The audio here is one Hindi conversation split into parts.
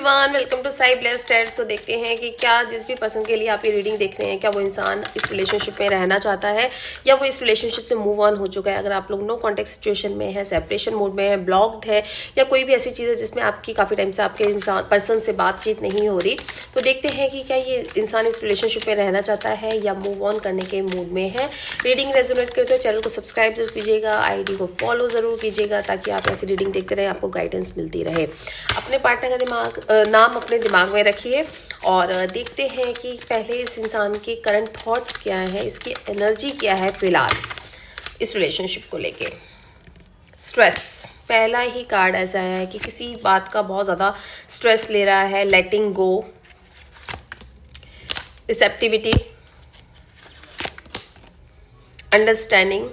Everyone, welcome to Sai blessed tights. तो देखते हैं कि क्या जिस भी पर्सन के लिए आप ये रीडिंग देख रहे हैं, क्या वो इंसान इस रिलेशनशिप में रहना चाहता है या वो इस रिलेशनशिप से मूव ऑन हो चुका है। अगर आप लोग नो कॉन्टेक्ट सिचुएशन में है, सेपरेशन मोड में है, ब्लॉक्ड है या कोई भी ऐसी चीज़ है जिसमें आपकी काफ़ी टाइम से आपके इंसान पर्सन से बातचीत नहीं हो रही, तो देखते हैं कि क्या ये इंसान इस रिलेशनशिप में रहना चाहता है या मूव ऑन करने के मूड में है। रीडिंग रेजोनेट करते हो चैनल को सब्सक्राइब जरूर कीजिएगा, आईडी को फॉलो ज़रूर कीजिएगा ताकि आप ऐसी रीडिंग देखते रहे, आपको गाइडेंस मिलती रहे। अपने पार्टनर का नाम अपने दिमाग में रखिए और देखते हैं कि पहले इस इंसान के करंट थॉट्स क्या है, इसकी एनर्जी क्या है फिलहाल इस रिलेशनशिप को लेके। स्ट्रेस, पहला ही कार्ड ऐसा है कि किसी बात का बहुत ज़्यादा स्ट्रेस ले रहा है। लेटिंग गो, रिसेप्टिविटी, अंडरस्टैंडिंग,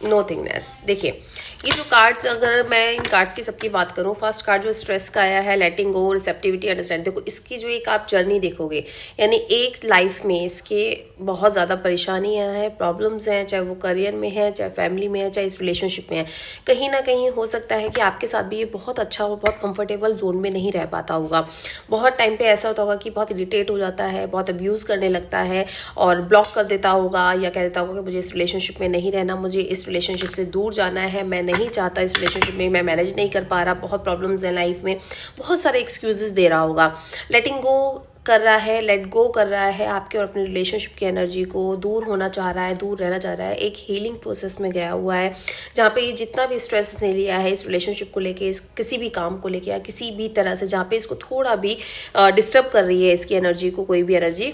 नोथिंगनेस। देखिए ये जो कार्ड्स, अगर मैं इन कार्ड्स की सबकी बात करूं, फर्स्ट कार्ड जो स्ट्रेस का आया है, लेटिंग गो, रिसेप्टिविटी, अंडरस्टैंड, देखो इसकी जो एक आप जर्नी देखोगे, यानी एक लाइफ में इसके बहुत ज़्यादा परेशानियां हैं, प्रॉब्लम्स हैं, चाहे वो करियर में है, चाहे फैमिली में है, चाहे इस रिलेशनशिप में है। कहीं ना कहीं हो सकता है कि आपके साथ भी ये बहुत अच्छा हो, बहुत कंफर्टेबल जोन में नहीं रह पाता होगा। बहुत टाइम पे ऐसा होता होगा कि बहुत इरिटेट हो जाता है, बहुत अब्यूज़ करने लगता है और ब्लॉक कर देता होगा या कह देता होगा कि मुझे इस रिलेशनशिप में नहीं रहना, मुझे इस रिलेशनशिप से दूर जाना है, मैं नहीं चाहता इस रिलेशनशिप में, मैं मैनेज नहीं कर पा रहा, बहुत प्रॉब्लम्स हैं लाइफ में, बहुत सारे एक्सक्यूजेस दे रहा होगा। लेटिंग गो कर रहा है, लेट गो कर रहा है आपके और अपने रिलेशनशिप की एनर्जी को, दूर होना चाह रहा है, दूर रहना चाह रहा है, एक हीलिंग प्रोसेस में गया हुआ है जहाँ पे ये जितना भी स्ट्रेस ने लिया है इस रिलेशनशिप को लेके, इस किसी भी काम को लेके या किसी भी तरह से जहाँ पे इसको थोड़ा भी डिस्टर्ब कर रही है इसकी एनर्जी को, कोई भी एनर्जी,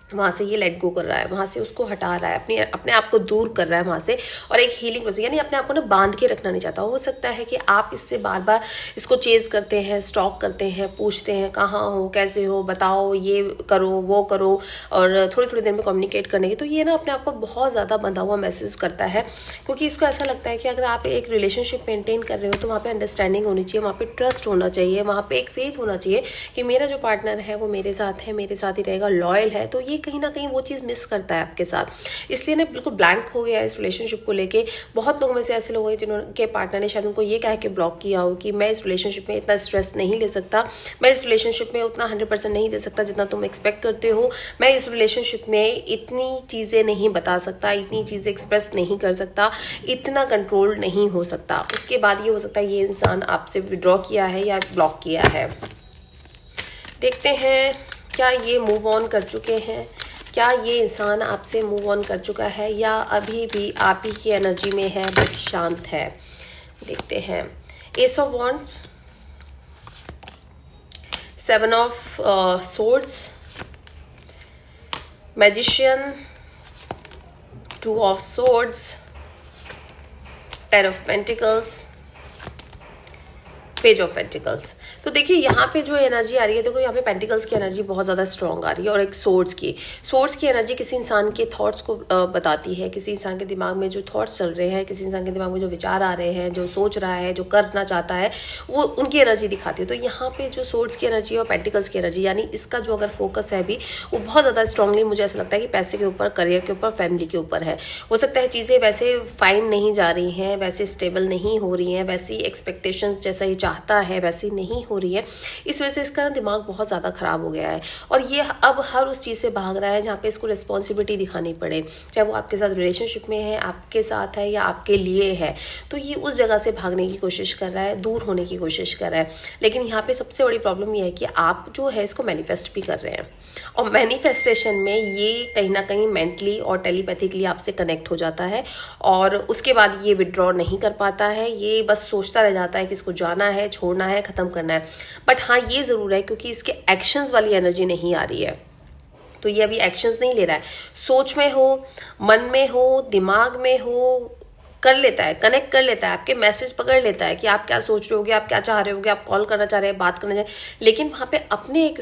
वहाँ से ये लेट गो कर रहा है, वहाँ से उसको हटा रहा है, अपने आप को दूर कर रहा है वहाँ से, और एक हीलिंग प्रोसेस, यानी अपने आप को ना बांध के रखना नहीं चाहता। हो सकता है कि आप इससे बार बार इसको चेज करते हैं, स्टॉक करते हैं, पूछते हैं कहाँ हो, कैसे हो, बताओ, ये करो, वो करो, और थोड़ी थोड़ी देर में कम्युनिकेट करने की, तो ये ना अपने आप को बहुत ज़्यादा बंधा हुआ महसूस करता है, क्योंकि इसको ऐसा लगता है कि अगर आप एक रिलेशनशिप मेंटेन कर रहे हो तो वहाँ पर अंडरस्टैंडिंग होनी चाहिए, वहाँ पर ट्रस्ट होना चाहिए, वहाँ पर एक फेथ होना चाहिए कि मेरा जो पार्टनर है वो मेरे साथ है, मेरे साथ ही रहेगा, लॉयल है। तो ये कहीं ना कहीं वो चीज़ मिस करता है आपके साथ, इसलिए ना बिल्कुल ब्लैंक हो गया इस रिलेशनशिप को लेके। बहुत लोगों में से ऐसे लोग हैं जिनके पार्टनर ने शायद उनको ये कह के ब्लॉक किया हो कि मैं इस रिलेशनशिप में इतना स्ट्रेस नहीं ले सकता, मैं इस रिलेशनशिप में उतना 100% नहीं दे सकता जितना तुम एक्सपेक्ट करते हो, मैं इस रिलेशनशिप में इतनी चीज़ें नहीं बता सकता, इतनी चीज़ें एक्सप्रेस नहीं कर सकता, इतना कंट्रोल नहीं हो सकता। उसके बाद ये हो सकता है ये इंसान आपसे विड्रॉ किया है या ब्लॉक किया है। देखते हैं क्या ये मूव ऑन कर चुके हैं, क्या ये इंसान आपसे मूव ऑन कर चुका है या अभी भी आप ही की एनर्जी में है बट शांत है। देखते हैं S of wands, seven of swords, magician, two of swords, ten of pentacles, page of pentacles. तो देखिए यहाँ पे जो एनर्जी आ रही है, देखो यहाँ पे पेंटिकल्स की एनर्जी बहुत ज़्यादा स्ट्रॉन्ग आ रही है और एक सोर्ड्स की एनर्जी किसी इंसान के थॉट्स को बताती है, किसी इंसान के दिमाग में जो थॉट्स चल रहे हैं, किसी इंसान के दिमाग में जो विचार आ रहे हैं, जो सोच रहा है, जो करना चाहता है, वो उनकी एनर्जी दिखाती है। तो यहाँ पे जो सोर्ड्स की एनर्जी और पेंटिकल्स की एनर्जी, यानी इसका जो अगर फोकस है अभी वो बहुत ज़्यादा स्ट्रांगली मुझे ऐसा लगता है कि पैसे के ऊपर, करियर के ऊपर, फैमिली के ऊपर है। हो सकता है चीज़ें वैसे फाइन नहीं जा रही हैं, वैसे स्टेबल नहीं हो रही हैं, वैसी एक्सपेक्टेशंस जैसा ये चाहता है वैसी नहीं हो रही है, इस वजह से इसका दिमाग बहुत ज़्यादा ख़राब हो गया है और ये अब हर उस चीज़ से भाग रहा है जहाँ पे इसको रिस्पॉन्सिबिलिटी दिखानी पड़े, चाहे वो आपके साथ रिलेशनशिप में है, आपके साथ है या आपके लिए है। तो ये उस जगह से भागने की कोशिश कर रहा है, दूर होने की कोशिश कर रहा है। लेकिन यहाँ पे सबसे बड़ी प्रॉब्लम ये है कि आप जो है इसको मैनिफेस्ट भी कर रहे हैं और मैनिफेस्टेशन में ये कहीं ना कहीं मेंटली और टेलीपैथिकली आपसे कनेक्ट हो जाता है और उसके बाद ये विड्रॉ नहीं कर पाता है, ये बस सोचता रह जाता है कि इसको जाना है, छोड़ना है, ख़त्म करना है। बट हाँ ये ज़रूर है क्योंकि इसके एक्शंस वाली एनर्जी नहीं आ रही है, तो ये अभी एक्शंस नहीं ले रहा है, सोच में हो, मन में हो, दिमाग में हो, कर लेता है, कनेक्ट कर लेता है, आपके मैसेज पकड़ लेता है कि आप क्या सोच रहे होगे, आप क्या चाह रहे होगे, आप कॉल करना चाह रहे हैं, बात करना चाह रहे हैं, लेकिन वहाँ पे अपने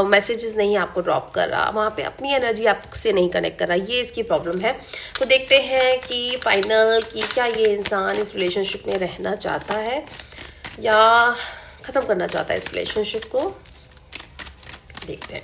मैसेजेस नहीं आपको ड्रॉप कर रहा, वहाँ पे अपनी एनर्जी आपसे नहीं कनेक्ट कर रहा, ये इसकी प्रॉब्लम है। तो देखते हैं कि फाइनल कि क्या ये इंसान इस रिलेशनशिप में रहना चाहता है या ख़त्म करना चाहता है इस रिलेशनशिप को। देखते हैं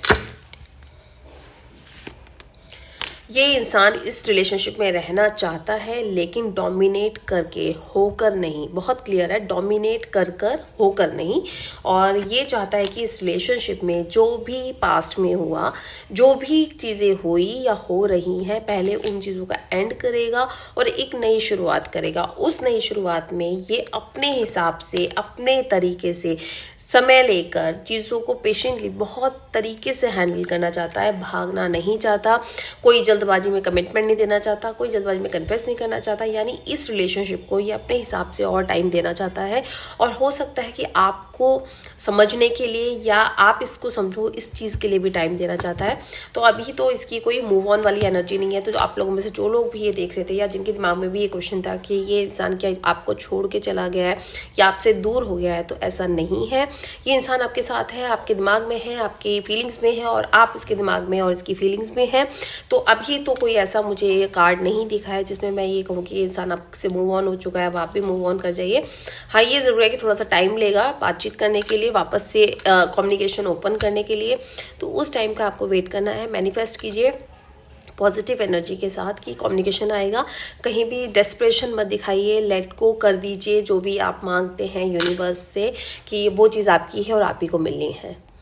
ये इंसान इस रिलेशनशिप में रहना चाहता है, लेकिन डोमिनेट करके, होकर नहीं। बहुत क्लियर है, डोमिनेट कर कर होकर नहीं। और ये चाहता है कि इस रिलेशनशिप में जो भी पास्ट में हुआ, जो भी चीज़ें हुई या हो रही हैं, पहले उन चीज़ों का एंड करेगा और एक नई शुरुआत करेगा। उस नई शुरुआत में ये अपने हिसाब से, अपने तरीके से, समय लेकर चीज़ों को पेशेंटली बहुत तरीके से हैंडल करना चाहता है। भागना नहीं चाहता, कोई जल्दबाजी में कमिटमेंट नहीं देना चाहता, कोई जल्दबाजी में कन्फेस नहीं करना चाहता। यानी इस रिलेशनशिप को ये अपने हिसाब से और टाइम देना चाहता है। और हो सकता है कि आपको समझने के लिए या आप इसको समझो, इस चीज़ के लिए भी टाइम देना चाहता है। तो अभी तो इसकी कोई मूव ऑन वाली एनर्जी नहीं है। तो जो आप लोगों में से जो लोग भी ये देख रहे थे या जिनके दिमाग में भी ये क्वेश्चन था कि ये इंसान क्या आपको छोड़ के चला गया है या आपसे दूर हो गया है, तो ऐसा नहीं है। ये इंसान आपके साथ है, आपके दिमाग में है, आपकी फीलिंग्स में है और आप इसके दिमाग में और इसकी फीलिंग्स में है। तो अभी तो कोई ऐसा मुझे ये कार्ड नहीं दिखा है जिसमें मैं ये कहूँ कि ये इंसान आपसे मूव ऑन हो चुका है, अब आप भी मूव ऑन कर जाइए। हाँ, ये ज़रूर है कि थोड़ा सा टाइम लेगा बातचीत करने के लिए, वापस से कम्युनिकेशन ओपन करने के लिए। तो उस टाइम का आपको वेट करना है। मैनिफेस्ट कीजिए पॉजिटिव एनर्जी के साथ कि कम्युनिकेशन आएगा। कहीं भी डेस्परेशन मत दिखाइए, लेट गो कर दीजिए जो भी आप मांगते हैं यूनिवर्स से कि वो चीज़ आपकी है और आप ही को मिलनी है।